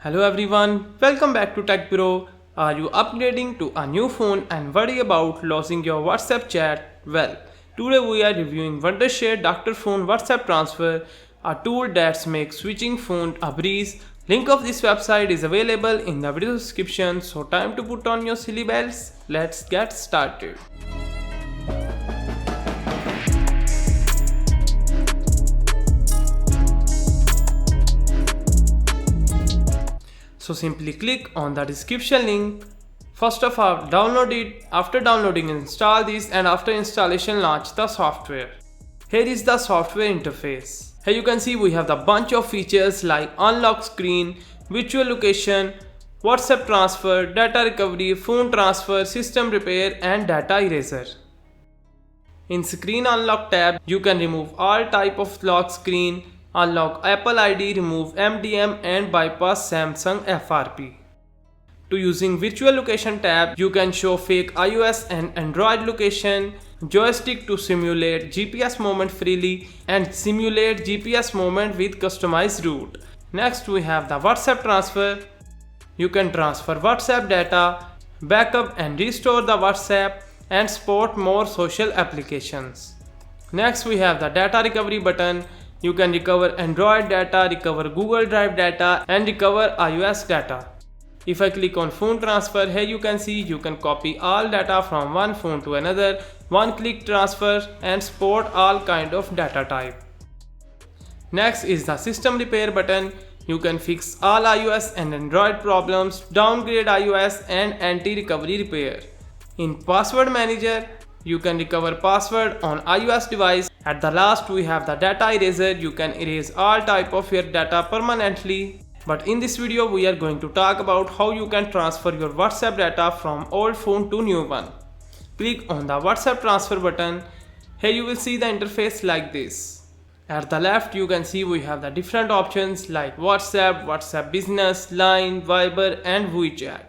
Hello everyone, welcome back to Tech Bro. Are you upgrading to a new phone and worry about losing your WhatsApp chat? Well, today we are reviewing Wondershare Dr.Fone WhatsApp Transfer, a tool that makes switching phone a breeze. Link of this website is available in the video description, so time to put on your silly bells. Let's get started. So simply click on the description link. First of all, download it. After downloading, install this, and after installation, launch the software. Here is the software interface. Here you can see we have the bunch of features like unlock screen, virtual location, WhatsApp transfer, data recovery, phone transfer, system repair, and data eraser. In screen unlock tab, you can remove all type of lock screen, unlock Apple ID, remove MDM, and bypass Samsung FRP. To using virtual location tab, you can show fake iOS and Android location, joystick to simulate GPS movement freely, and simulate GPS movement with customized route. Next we have the WhatsApp transfer. You can transfer WhatsApp data, backup and restore the WhatsApp, and support more social applications. Next we have the data recovery button. You can recover Android data, recover Google Drive data, and recover iOS data. If I click on phone transfer, here you can see you can copy all data from one phone to another, one click transfer, and support all kind of data type. Next is the system repair button. You can fix all iOS and Android problems, downgrade iOS, and anti-recovery repair. In password manager, you can recover password on iOS device. At the last we have the data eraser. You can erase all type of your data permanently. But in this video we are going to talk about how you can transfer your WhatsApp data from old phone to new one. Click on the WhatsApp transfer button. Here you will see the interface like this. At the left you can see we have the different options like WhatsApp, WhatsApp Business, Line, Viber, and WeChat.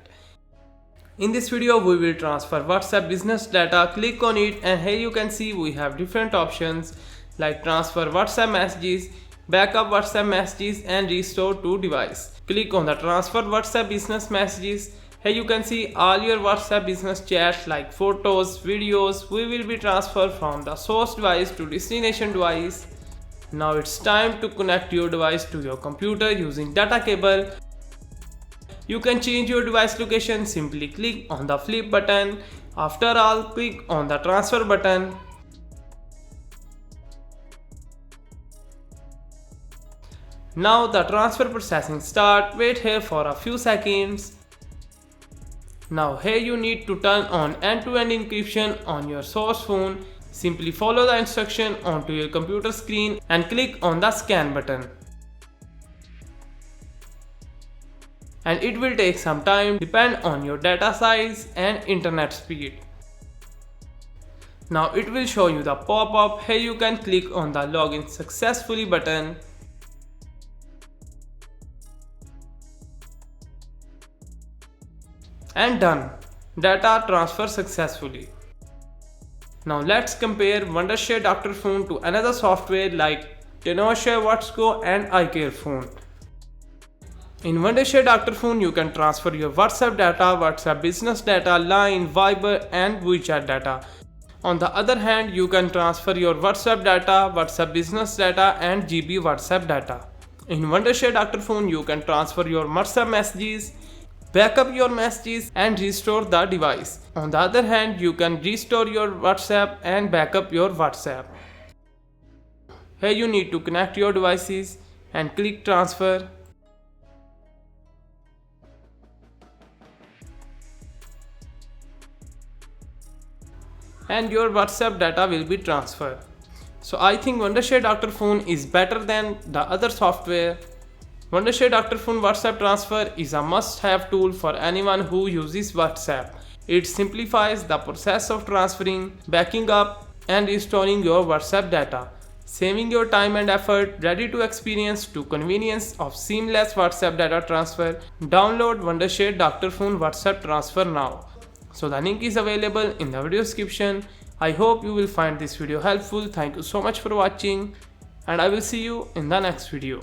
In this video we will transfer WhatsApp business data. Click on it, and here you can see we have different options like transfer WhatsApp messages, backup WhatsApp messages, and restore to device. Click on the transfer WhatsApp business messages. Here you can see all your WhatsApp business chats like photos, videos will be transferred from the source device to destination device. Now it's time to connect your device to your computer using data cable. You can change your device location. Simply click on the flip button. After all, click on the transfer button. Now the transfer processing start. Wait here for a few seconds. Now here you need to turn on end-to-end encryption on your source phone. Simply follow the instruction onto your computer screen and click on the scan button. And it will take some time, depend on your data size and internet speed. Now it will show you the pop-up. Here you can click on the login successfully button. And done. Data transfer successfully. Now let's compare Wondershare Dr.Fone to another software like Wondershare WhatsApp and iCareFone. In Wondershare Dr.Fone, you can transfer your WhatsApp data, WhatsApp business data, Line, Viber, and WeChat data. On the other hand, you can transfer your WhatsApp data, WhatsApp business data, and GB WhatsApp data. In Wondershare Dr.Fone, you can transfer your WhatsApp messages, backup your messages, and restore the device. On the other hand, you can restore your WhatsApp and backup your WhatsApp. Here you need to connect your devices and click transfer. And your WhatsApp data will be transferred. So I think Wondershare Dr.Fone is better than the other software. Wondershare Dr.Fone WhatsApp transfer is a must-have tool for anyone who uses WhatsApp. It simplifies the process of transferring, backing up, and restoring your WhatsApp data, saving your time and effort. Ready to experience to convenience of seamless WhatsApp data transfer. Download Wondershare Dr.Fone WhatsApp transfer now. So the link is available in the video description. I hope you will find this video helpful. Thank you so much for watching, and I will see you in the next video.